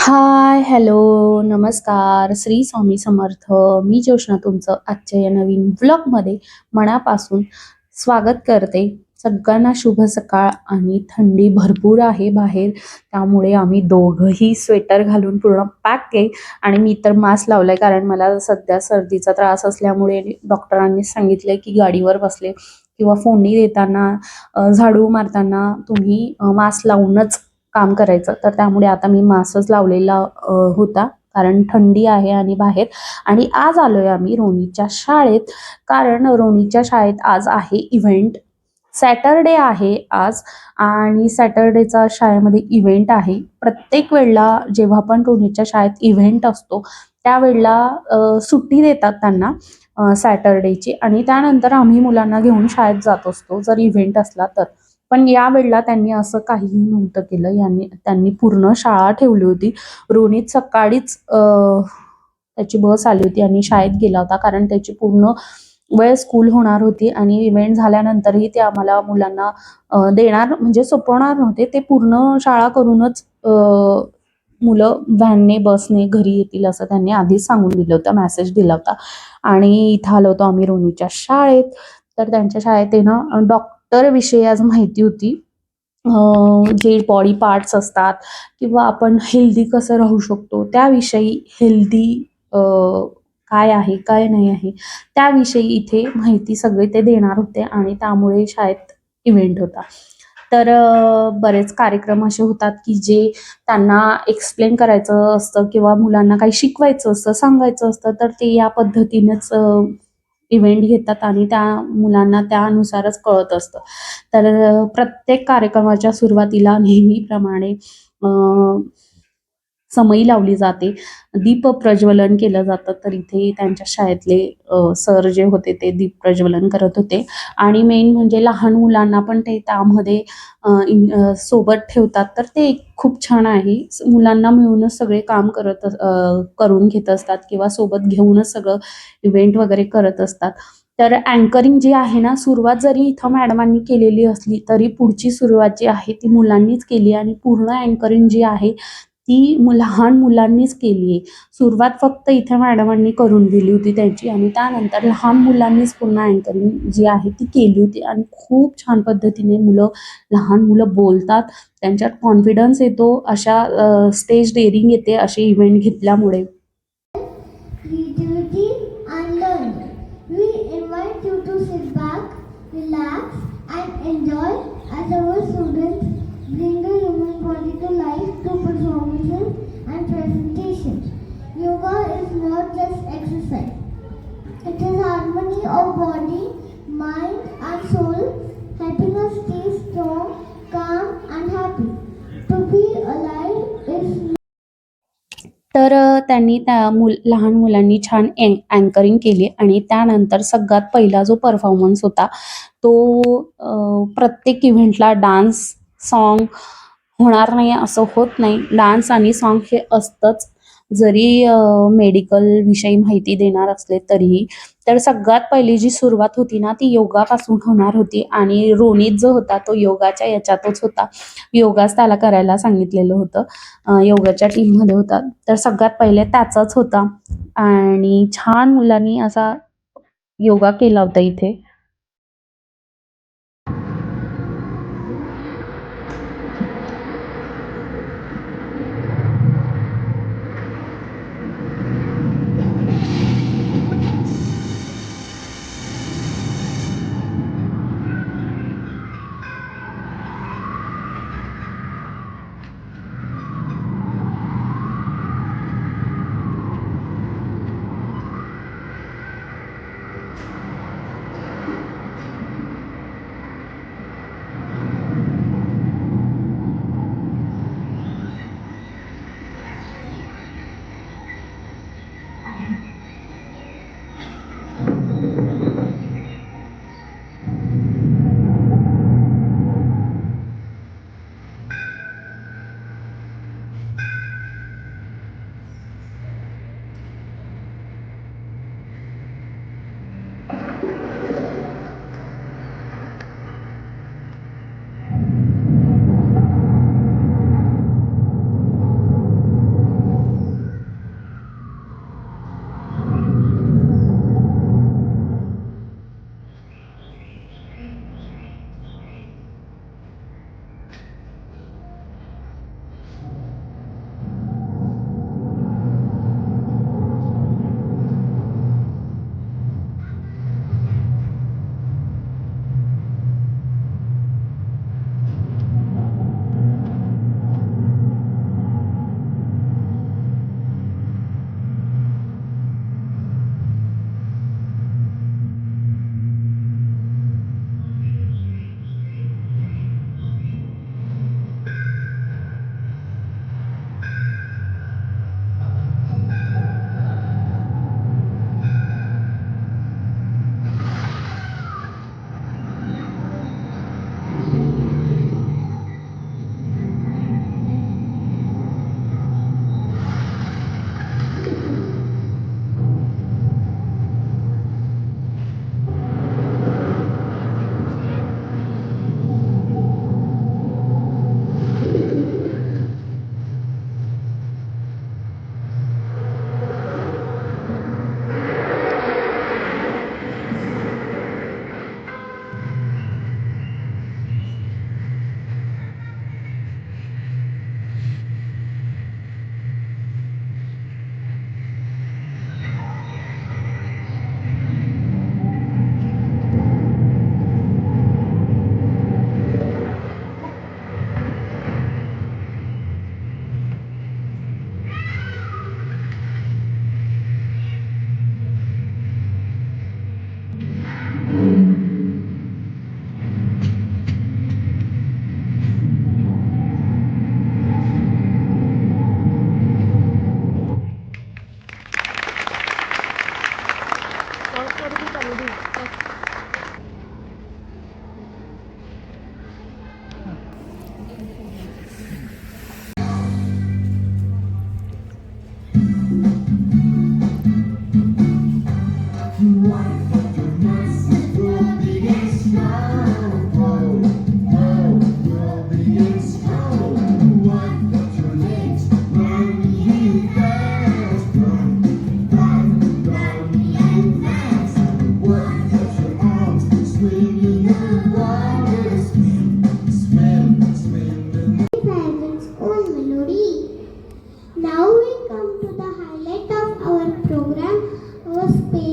हाय, hello, नमस्कार. श्री स्वामी समर्थ. मी जोशना तुमचं आजच्या या नवीन व्लॉगमध्ये मनापासून स्वागत करते. सगळ्यांना शुभ सकाळ आणि थंडी भरपूर आहे बाहेर. त्यामुळे आम्ही दोघंही स्वेटर घालून पूर्ण पॅक आहे आणि मी तर मास्क लावलाय कारण मला सध्या सर्दीचा त्रास असल्यामुळे डॉक्टरांनी सांगितलंय की गाडीवर बसले किंवा फोडणी देताना झाडू मारताना तुम्ही मास्क लावूनच काम करायचं. तर त्यामुळे आता मी मास्कच लावलेला होता कारण थंडी आहे आणि बाहेर. आणि आज आलोय आम्ही रोनीच्या शाळेत कारण रोनीच्या शाळेत आज आहे इव्हेंट. सॅटरडे आहे आज आणि सॅटरडेचा शाळेमध्ये इव्हेंट आहे. प्रत्येक वेळेला जेव्हा पण रोनीच्या शाळेत इव्हेंट असतो त्यावेळेला सुट्टी देतात त्यांना सॅटरडेची आणि त्यानंतर आम्ही मुलांना घेऊन शाळेत जात असतो जर इव्हेंट असला तर. पण यावेळेला त्यांनी असं काहीही नव्हतं केलं. त्यांनी पूर्ण शाळा ठेवली होती. रोनित सकाळीच त्याची बस आली होती आणि शाळेत गेला होता कारण त्याची पूर्ण वेळ स्कूल होणार होती आणि इव्हेंट झाल्यानंतरही ते आम्हाला मुलांना देणार म्हणजे सोपवणार नव्हते. ते पूर्ण शाळा करूनच मुलं व्हॅनने बसने घरी येतील असं त्यांनी आधीच सांगून दिलं होतं, मेसेज दिला होता. आणि इथं आलो होतो आम्ही रोनीच्या शाळेत. तर त्यांच्या शाळेत आहे ना डॉक्टर विषयी आज माहिती होती. जे बॉडी पार्ट्स असतात किंवा आपण हेल्दी कसं राहू शकतो त्याविषयी हेल्दी काय आहे काय नाही आहे त्याविषयी इथे माहिती सगळी ते देणार होते आणि त्यामुळे शाळेत इव्हेंट होता. तर बरेच कार्यक्रम असे होतात की जे त्यांना एक्सप्लेन करायचं असतं किंवा मुलांना काही शिकवायचं असतं, सांगायचं असतं, तर ते या पद्धतीनेच इव्हेंट घेतात आणि त्या मुलांना त्यानुसारच कळत असतं. तर प्रत्येक कार्यक्रमाच्या सुरुवातीला नेहमीप्रमाणे अ, समई लावली जाते, दीप प्रज्वलन केलं जातं. तर इथे त्यांच्या शाळेतले सर जे होते ते दीप प्रज्वलन करत होते आणि मेन म्हणजे लहान मुलांना पण ते त्यामध्ये सोबत ठेवतात. तर ते एक खूप छान आहे. मुलांना मिळूनच सगळे काम करून घेत असतात किंवा सोबत घेऊनच सगळं इव्हेंट वगैरे करत असतात. तर अँकरिंग जी आहे ना, सुरुवात जरी इथं मॅडमांनी केलेली असली तरी पुढची सुरुवात जी आहे ती मुलांनीच केली आणि पूर्ण अँकरिंग जी आहे ती लहान मुलांनीच केली आहे. सुरुवात फक्त इथे मॅडमांनी करून दिली होती त्यांची आणि त्यानंतर लहान मुलांनीच पुन्हा अँकरिंग जी आहे ती केली होती आणि खूप छान पद्धतीने लहान मुलं बोलतात. त्यांच्यात कॉन्फिडन्स येतो अशा स्टेज डेअरिंग येते असे इव्हेंट घेतल्यामुळे. Creativity and learning. We invite you to sit back, relax, and enjoy as our students bring the human body to life through performances and presentations. Yoga is not just exercise, it is harmony of body, mind, and soul, helping us stay strong, calm, and happy. To be alive is तर त्यांनी त्या लहान मुलांनी छान anchoring केली आणि त्यानंतर सगळ्यात पहिला जो परफॉर्मन्स होता तो प्रत्येक इव्हेंटला डान्स, सॉन्ग होणार नाही असं होत नाही. डान्स आणि सॉन्ग हे असतंच. जरी मेडिकल विषयी माहिती देणार असले तरीही. तर सगळ्यात पहिली जी सुरुवात होती ना ती योगापासून होणार होती आणि रोनित जो होता तो योगाच्या याच्यातच होता. योगाच त्याला करायला सांगितलेलं होतं. योगाच्या टीममध्ये होता. तर सगळ्यात पहिले त्याचाच होता आणि छान मुलांनी असा योगा केला होता इथे.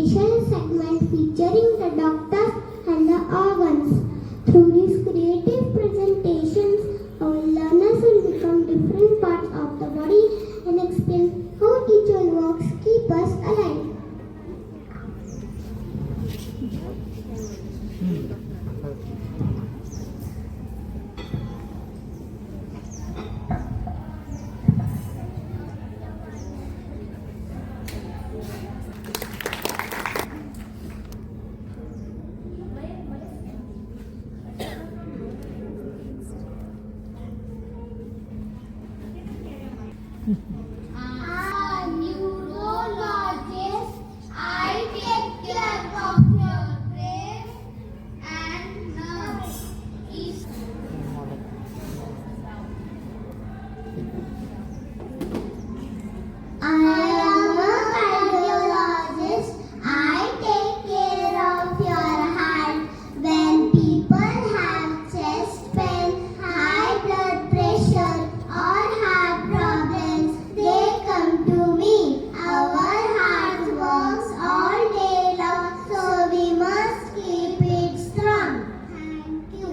special segment featuring the doctors and the organs. Through these creative presentations, our learners will become different parts of the body and explain how each one works keep us alive. Neurologist, I take care of your brain and nerves. I am a cardiologist. I take care of your heart. When people have chest pain, high blood pressure, or heart problems, they come to me. Our heart works all day long, so we must keep it strong. Thank you.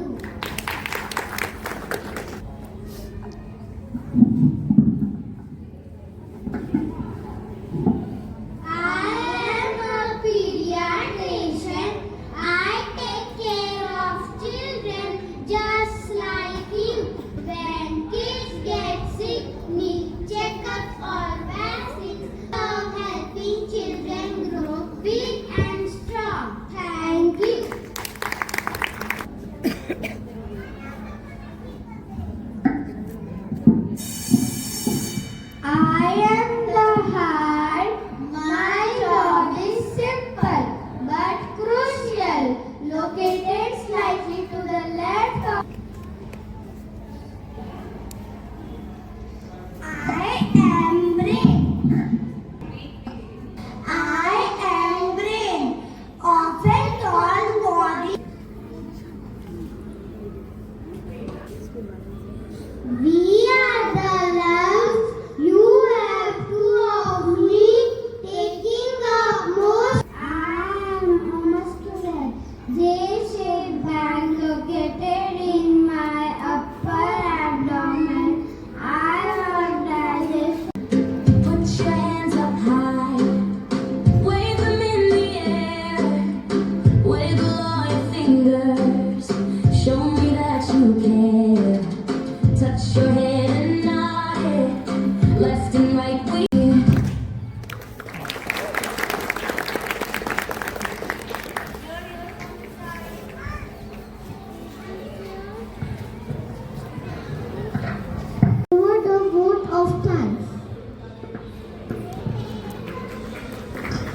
I am a pediatrician. I take care of children just like you. When kids get sick, need checkups or vaccines, love helping children grow big and strong. Thank you. I am the heart. My job is simple but crucial. Located slightly to the left of. I am brain. I am brain. Often called body. We are the lungs. You have two of me taking up most. I am a muscular J-shaped band located in my upper abdomen. I have digestion. Put your hands up high, wave them in the air, wiggle all your fingers, show me that you care. Touch your head and nod it, left and right we. What a vote of thanks.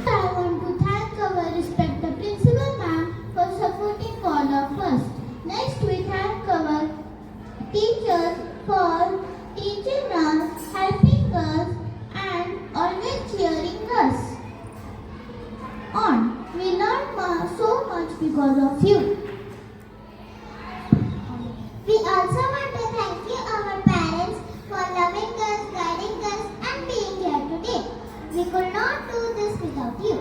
I want to thank our respected principal ma'am for supporting all of us. Next, we thank our teachers for teaching us, helping us, and always cheering us on. We learned so much because of you. We also want to thank you, our parents, for loving us, guiding us, and being here today. We could not do this without you.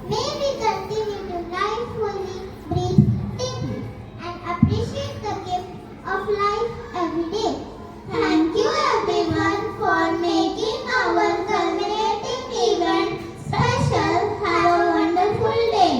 May we continue to live fully, breathe deeply, and appreciate the gift of life every day. Thank you, everyone, for making our culminating event special. Have a wonderful day.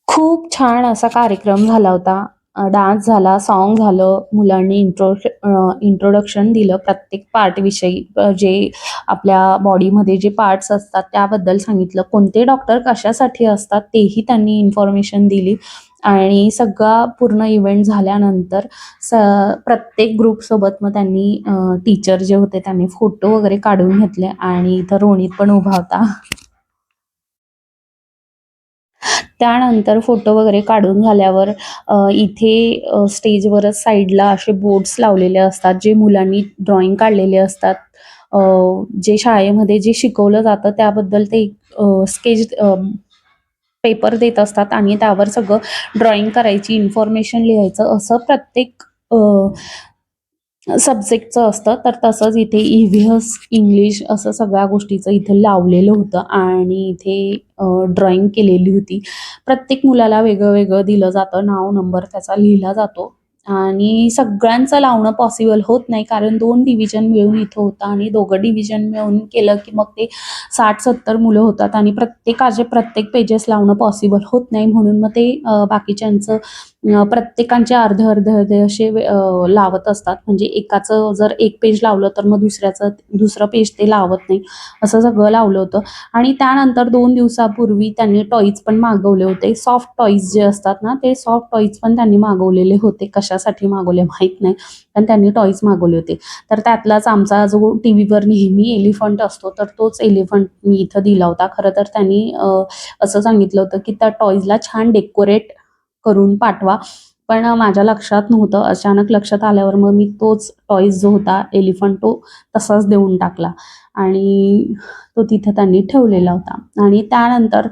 खूप छान असा कार्यक्रम झाला होता. Dance झाला, song झालं, मुलांनी introduction दिलं प्रत्येक पार्टविषयी. जे आपल्या बॉडीमध्ये जे पार्ट्स असतात त्याबद्दल सांगितलं. कोणते डॉक्टर कशासाठी असतात तेही त्यांनी इन्फॉर्मेशन दिली. आणि सगळा पूर्ण इव्हेंट झाल्यानंतर प्रत्येक ग्रुपसोबत मग त्यांनी टीचर जे होते त्यांनी फोटो वगैरे काढून घेतले आणि इथं रोनित पण उभा होता. त्यानंतर फोटो वगैरे काढून झाल्यावर इथे स्टेजवरच साईडला असे बोर्ड्स लावलेले असतात, जे मुलांनी ड्रॉइंग काढलेले असतात. जे शाळेमध्ये जे शिकवलं जातं त्याबद्दल ते स्केच पेपर देत असतात आणि त्यावर सगळं ड्रॉइंग करायची, इन्फॉर्मेशन लिहायचं, असं प्रत्येक सब्जेक्टचं असतं, तर तसंच इथे EVS इंग्लिश असं सगळ्या गोष्टीचं इथे लावलेलं होतं आणि इथे ड्रॉइंग केलेली होती. प्रत्येक मुलाला वेगळं वेगळं दिलं जातं, नाव नंबर त्याचा लिहिला जातो आणि सगळ्यांचं लावणं पॉसिबल होत नाही, कारण 2 डिव्हिजन मिळून इथं होतं आणि दोघं डिव्हिजन मिळून केलं की मग ते 60-70 मुलं होतात आणि प्रत्येकाचे प्रत्येक पेजेस लावणं पॉसिबल होत नाही, म्हणून मग ते बाकीच्यांचं प्रत्येकाचे अर्धे असे लावत असतात. म्हणजे एकाचं जर एक पेज लावलं तर मग दुसऱ्याचं दुसरं पेज ते लावत नाही, असं सगळं लावलं होतं. आणि त्यानंतर 2 दिवसापूर्वी त्यांनी टॉईज पण मागवले होते. सॉफ्ट टॉईज जे असतात ना, ते सॉफ्ट टॉईज पण त्यांनी मागवलेले होते. कशासाठी मागवले माहीत नाही, पण त्यांनी टॉईज मागवले होते. तर त्यातलाच आमचा जो टीव्हीवर नेहमी एलिफंट असतो, तर तोच एलिफंट मी इथं दिला होता. खरं तर त्यांनी असं सांगितलं होतं की त्या टॉईजला छान डेकोरेट करून पाठवा. पण माझ्या लक्षात नव्हतं. अचानक लक्षात आल्यावर मग मी तोच टॉयज जो होता एलिफंट तो तसाच देऊन टाकला आणि तो तिथे त्यांनी ठेवलेला होता. आणि त्यानंतर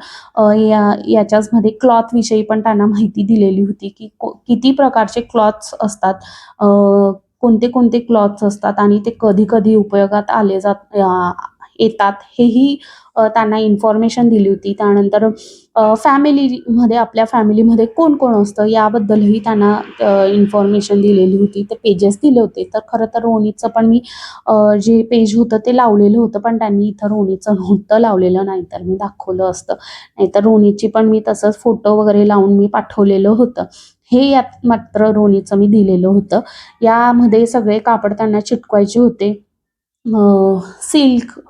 याच्याचमध्ये क्लॉथविषयी पण त्यांना माहिती दिलेली होती की किती प्रकारचे क्लॉथ्स असतात, कोणते कोणते क्लॉथ्स असतात आणि ते कधी कधी उपयोगात येतात हेही त्यांना इन्फॉर्मेशन दिली होती. त्यानंतर फॅमिलीमध्ये आपल्या फॅमिलीमध्ये कोण कोण असतं याबद्दलही त्यांना इन्फॉर्मेशन दिलेली होती. ते पेजेस दिले होते. तर खरं तर रोनीचं पण मी जे पेज होतं ते लावलेलं होतं, पण त्यांनी इथं रोनीचं नव्हतं लावलेलं, नाहीतर मी दाखवलं असतं. नाहीतर रोनीची पण मी तसंच फोटो वगैरे लावून मी पाठवलेलं होतं. हे यात मात्र रोनीचं मी दिलेलं होतं. यामध्ये सगळे कापड त्यांना चिटकवायचे होते. सिल्क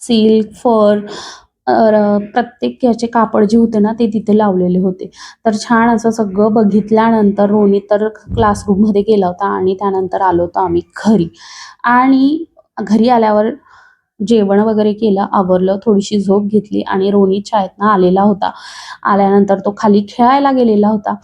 सिल्क, फर, प्रत्येक याचे कापड जे होते ना ते तिथे लावलेले होते. तर छान असं सगळं बघितल्यानंतर रोनी तर क्लासरूममध्ये गेला होता आणि त्यानंतर आलो होतो आम्ही घरी. आणि घरी आल्यावर जेवण वगैरे केलं, आवरलं, थोडीशी झोप घेतली आणि रोनी शाळेतनं आलेला होता. आल्यानंतर तो खाली खेळायला गेलेला होता.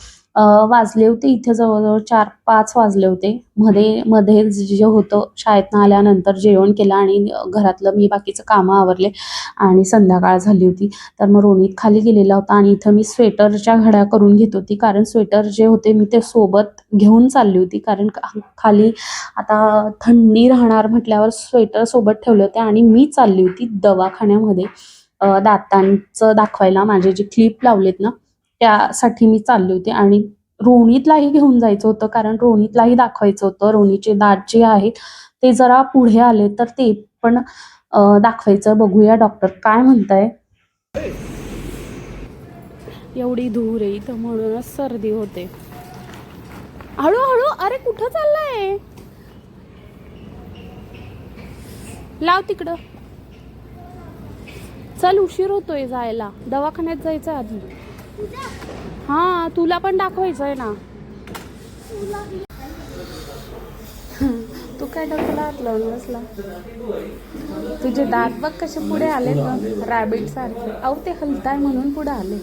वाजले होते इथे जवळ-जवळ 4-5 वाजले होते. मध्ये जे होतं शाळेतनं आल्यानंतर जेवण केलं आणि घरातलं मी बाकीचं कामं आवरले आणि संध्याकाळ झाली होती. तर मग रोनित खाली गेलेला होता आणि इथं मी स्वेटरच्या घड्या करून घेत होती, कारण स्वेटर जे होते मी ते सोबत घेऊन चालली होती, कारण खाली आता थंडी राहणार म्हटल्यावर स्वेटर सोबत ठेवले होते आणि मी चालली होती दवाखान्यामध्ये दातांचं दाखवायला. माझे जे क्लिप लावलेत ना त्यासाठी मी चालले होते आणि रोनीतलाही घेऊन जायचं होतं, कारण रोनीतलाही दाखवायचं होतं. रोनीचे दात जे आहेत ते जरा पुढे आले तर ते पण दाखवायचं. बघूया डॉक्टर काय म्हणताय. एवढी धूर आहे इथं म्हणूनच सर्दी होते. हळूहळू. अरे कुठं चाललाय, लाव तिकडं. चल, उशीर होतोय जायला, दवाखान्यात जायचं आधी. हा, तुला पण दाखवायचं आहे ना. तू काय डोक्याला हात लावून बसला. तुझे दात बघ कसे पुढे आले ना, रॅबिट सारखे. अहो ते हलताय म्हणून पुढे आले.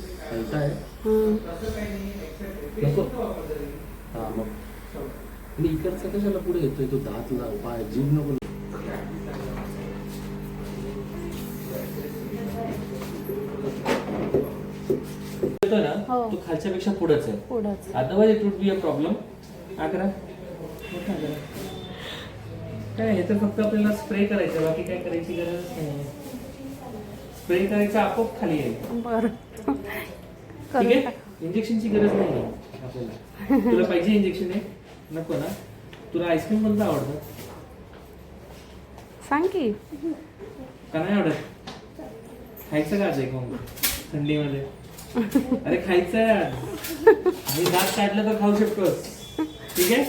इकडचा कशाला पुढे येतोय तो, दात पाय जीभ नको. ना तो खालच्या पेक्षा पुढेच आहे. पुढंच. Otherwise it would be a problem. अकरा काय, हे तर फक्त आपल्याला स्प्रे करायचं, बाकी काय करायची गरज नाही. स्प्रे करायचं, आपोआप खाली आहे. बरं, ठीक आहे. इंजेक्शनची गरज नाही आपल्याला. तुला पाहिजे इंजेक्शन आहे? नको ना. तुला आईस्क्रीम कोणतं आवडतं सांग की. का नाही आवडत? खायचं का आज एक मग थंडीमध्ये? अरे खायचं आहे आणि दात काढलं तर खाऊ शकतोस. ठीक आहे.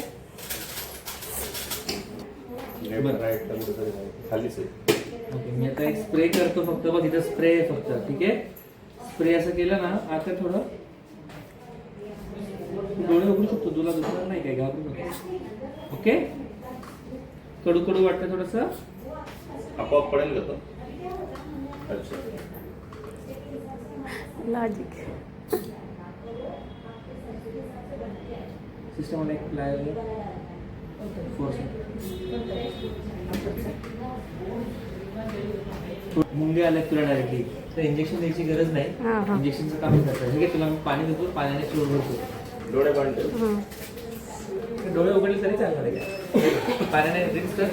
ओके, मी आता एक स्प्रे करतो फक्त. बघ इथं स्प्रे आहे फक्त. ठीक आहे. स्प्रे असं केलं ना, आता थोडं डोळे उघडू शकतो, तुला दुसरं नाही काय, घाबरू नको. ओके. कडू कडू वाटतं थोडस. आपोआप पडेल का तो? अच्छा. लॉजिक. सिस्टम वाला एक प्लायर फोर्स मुंगे आले तुला डायरेक्टली, तर इंजेक्शन द्यायची गरज नाही. इंजेक्शनचं काम करतं. ठीक आहे. तुला मी पाणी देतो, पाण्याने क्लोज करतो. डोळे बंद. डोळे उघडले तरी चालणार आहे का? पाण्याने ड्रिंक्स कर.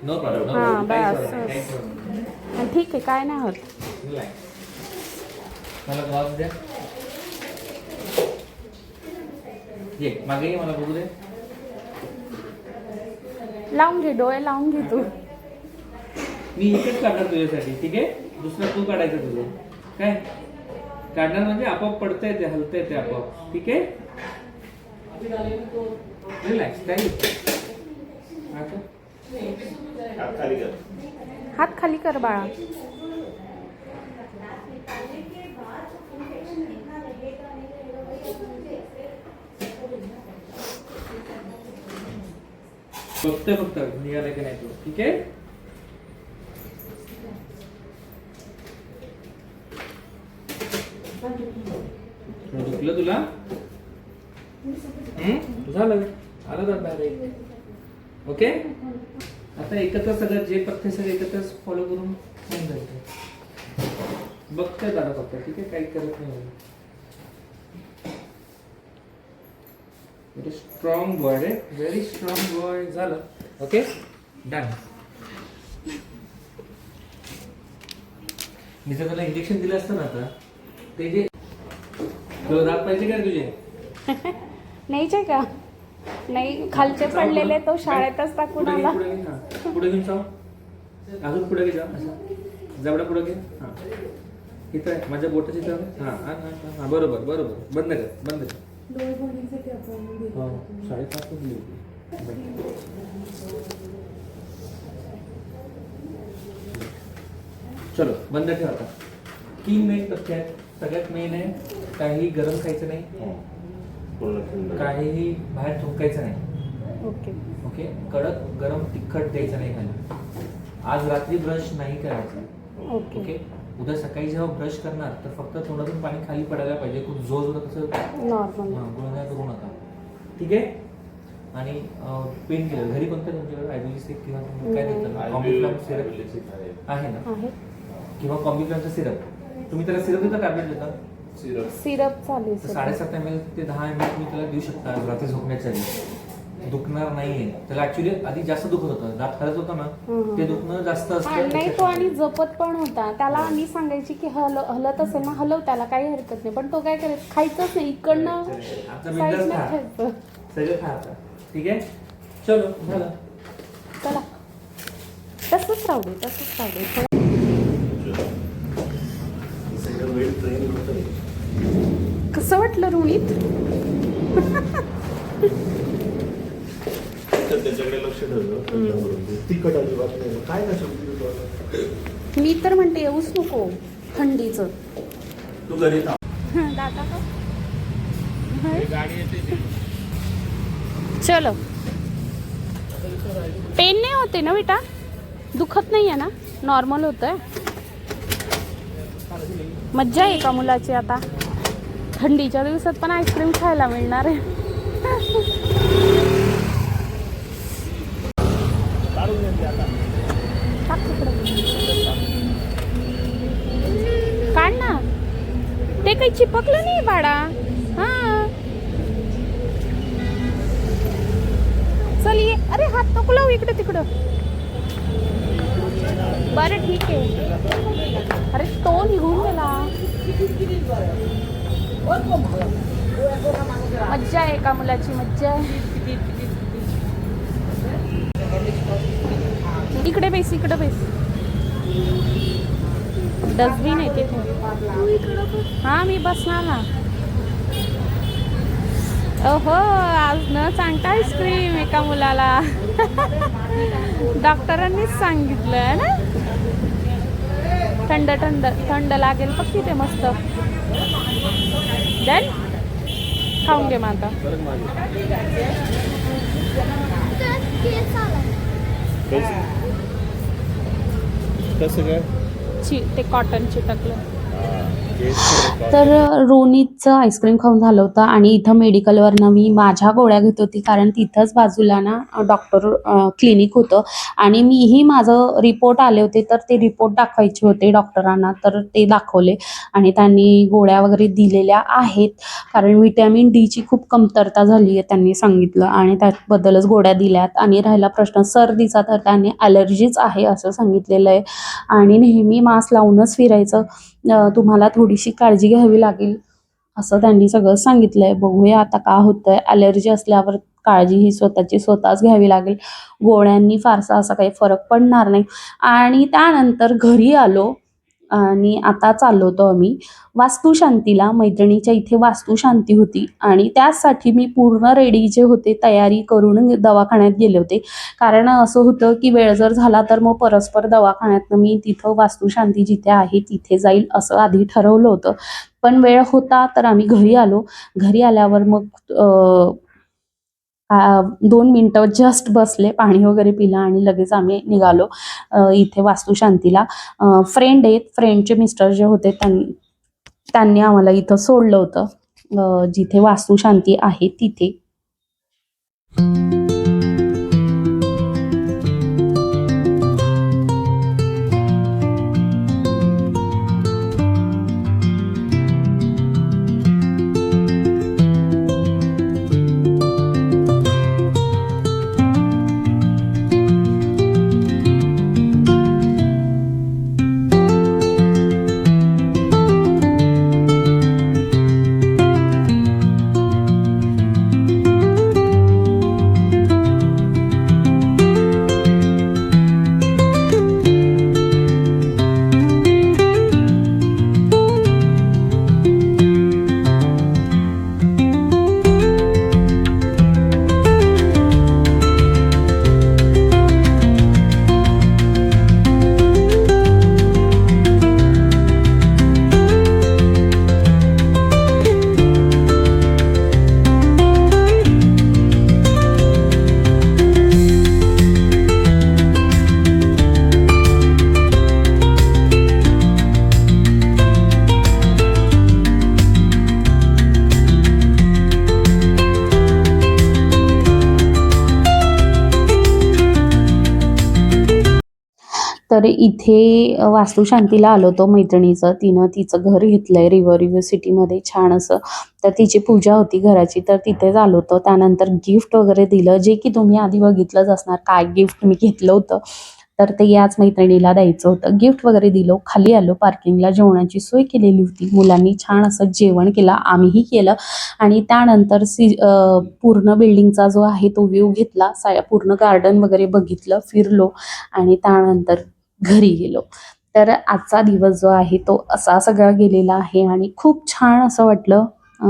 No problem. हां, बस. काहीच प्रॉब्लेम. ठीक आहे, काय नाही होत. मला ग्लास द्या. ये मागे ये, मला बघू दे. लावून घे, डोळे लावून घे तू. मी एकच काढणार तुझ्यासाठी, ठीक आहे. दुसरं तू काढायचं तुझं. काय काढणार म्हणजे आपोआप पडतंय ते, हलतंय ते आपोआप, ठीक आहे. रिलॅक्स. काही हात खाली कर. हात खाली कर बाळा. बघतोय फक्त निघालं की नाही तू, ठीक आहे. दुखलं तुला? झालं, आलं तर बाहेर. ओके. आता एकत्र सगळं जे पथ्य सगळे एकत्र फॉलो करून होऊन जायचं. बघतोय दादा फक्त, ठीक आहे. काही करत नाही. व्हेरी स्ट्रॉंग बॉय रे, व्हेरी स्ट्रॉंग बॉय. झालं. Okay, done. मी जर तुला इंजेक्शन दिलं असतं ना आता, ते जे तुला दात पाहिजे का तुझे? नाहीच आहे का? नाही, खालचे पडलेले तो शाळेतच टाकून आला. पुढे घेऊन जाऊ. अजून पुढे घे. जा असं जवळ पुढे घे. हां, इथं आहे माझ्या बोटाची इथं. हां हां हां, बरोबर बरोबर. बंद कर, बंद कर. हो, 5:30 दिली होती. चलो बंद ठेव आता. 3 मेन तथ्य आहेत. सगळ्यात मेन आहे, काही गरम खायचं नाही, पूर्ण थंड. काहीही बाहेर थुंकायचं नाही. ओके. ओके. कडक गरम तिखट द्यायचं नाही खाली. आज रात्री ब्रश नाही करायचं. ओके. ओके. उद्या सकाळी जेव्हा ब्रश करणार तर फक्त तोंडातून पाणी खाली पडायला पाहिजे. खूप जोर कसं नॉर्मल. गुणगाय करू नका, ठीक आहे. आणि पेन किलर घरी कोणतं तुमच्याकडे? आयबीसी किंवा काय देतात? कॉम्बिफ्लॅम सिरप आहे ना, आहे. किंवा कॉम्बिफ्लॅमचा सिरप. तुम्ही त्याला सिरप देता, टॅब्लेट देता? सिरप चालू आहे. 7.5 ml ते 10 ml तुम्ही त्याला देऊ शकता रात्री झोपण्याच्या आधी. दुखणार नाहीये त्याला. ऍक्च्युली आधी जास्त दुखत होतं, दात हलत होतं ना, ते दुखणं जास्त असतं. नाही, तो आणि जपत पण होता. त्याला आम्ही सांगायची की हलत असेल ना हलव, त्याला काही हरकत नाही. पण तो काय करायचं, खायचंच नाही. इकडनं आता साईडनं बिंदास खा, खायचं. सगळं खा आता, ठीक आहे. चलो झालं. चला, तसंच राहू दे, तसंच राहू दे. सगळं वेळ ट्रेन होतं. कसं वाटलं रोहित? तर त्याच्याकडे लक्ष ठेवलं. तिखट अजिबात नाही. काय ना शेवटी मी तर म्हणते येऊच नको थंडीचं. तू घरी थांब. दादा का? गाडी येते. चलो. पेन नाही होते ना बेटा? दुखत नाही आहे ना? नॉर्मल होतंय. मज्जा आहे का मुलाची आता? थंडीच्या दिवसात पण आईस्क्रीम खायला मिळणार आहे. काढ ना. ते काही चिपकलं नाही बाळा. हा, चल ये. अरे हात नको लावू इकडे तिकडं. बरं ठीक आहे. अरे तो निघून गेला. मज्जा आहे का मुलाची? मज्जा आहे. इकडे बेस, इकडे बेस. डस्टबिन आहे तिथे. हा, मी बसणार ना. ओहो, आज न सांगता आईस्क्रीम एका मुलाला. डॉक्टरांनीच सांगितलं ना. थंड थंड थंड लागेल बघ तिथे मस्त. देन खाऊन घे मग आता. कसं काय? ते कॉटन चिटकलं. तर रोनीचं आईस्क्रीम खाऊन झालं होतं आणि इथं मेडिकलवरनं मी माझ्या गोळ्या घेत होती, कारण तिथंच बाजूला ना डॉक्टर क्लिनिक होतं आणि मीही माझं रिपोर्ट आले होते, तर ते रिपोर्ट दाखवायचे होते डॉक्टरांना, तर ते दाखवले आणि त्यांनी गोळ्या वगैरे दिलेल्या आहेत. कारण व्हिटॅमिन डीची खूप कमतरता झाली आहे त्यांनी सांगितलं आणि त्याबद्दलच गोळ्या दिल्यात. आणि राहिला प्रश्न सर्दीचा, तर त्यांनी ॲलर्जीच आहे असं सांगितलेलं आहे आणि नेहमी मास्क लावूनच फिरायचं. तुम्हाला थोडीशी काळजी घ्यावी लागेल असं त्यांनी सगळं सांगितलं आहे. बघूया आता का होतंय. ॲलर्जी असल्यावर काळजी ही स्वतःची स्वतःच घ्यावी लागेल. गोळ्यांनी फारसा असा काही फरक पडणार नाही. आणि त्यानंतर घरी आलो आणि आता चाललो होतो आम्ही वास्तुशांतीला. मैत्रिणीच्या इथे वास्तुशांती होती आणि त्याचसाठी मी पूर्ण रेडी जे होते तयारी करून दवाखान्यात गेले होते. कारण असं होतं की वेळ जर झाला तर मग परस्पर दवाखान्यातनं मी तिथं वास्तुशांती जिथे आहे तिथे जाईल असं आधी ठरवलं होतं. पण वेळ होता तर आम्ही घरी आलो. घरी आल्यावर मग 2 मिनिटं जस्ट बसले, पाणी वगैरे पिलं आणि लगेच आम्ही निघालो इथे वास्तुशांतीला. फ्रेंड आहेत, फ्रेंडचे मिस्टर जे होते त्यांनी आम्हाला इथं सोडलं होतं जिथे वास्तुशांती आहे तिथे. तर इथे वास्तुशांतीला आलो होतो मैत्रिणीचं. तिनं तिचं घर घेतलं आहे रिव्हर सिटीमध्ये छान असं. तर तिची पूजा होती घराची, तर तिथेच आलो होतो. त्यानंतर गिफ्ट वगैरे दिलं, जे की तुम्ही आधी बघितलंच असणार काय गिफ्ट मी घेतलं होतं. तर ते याच मैत्रिणीला द्यायचं होतं. गिफ्ट वगैरे दिलं. खाली आलो. पार्किंगला जेवणाची सोय केलेली होती. मुलांनी छान असं जेवण केलं, आम्हीही केलं आणि त्यानंतर पूर्ण बिल्डिंगचा जो आहे तो व्ह्यू घेतला. पूर्ण गार्डन वगैरे बघितलं, फिरलो आणि त्यानंतर घरी गेलो. तर आजचा दिवस जो आहे तो असा सगळा गेलेला आहे आणि खूप छान असं वाटलं.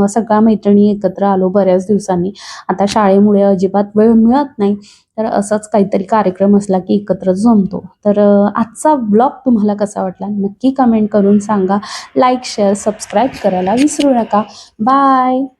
सगळ्या मैत्रिणी एकत्र आलो बऱ्याच दिवसांनी. आता शाळेमुळे अजिबात वेळ मिळत नाही, तर असंच काहीतरी कार्यक्रम असला की एकत्र जमतो. तर आजचा ब्लॉग तुम्हाला कसा वाटला नक्की कमेंट करून सांगा. लाईक, शेअर, सबस्क्राईब करायला विसरू नका. बाय.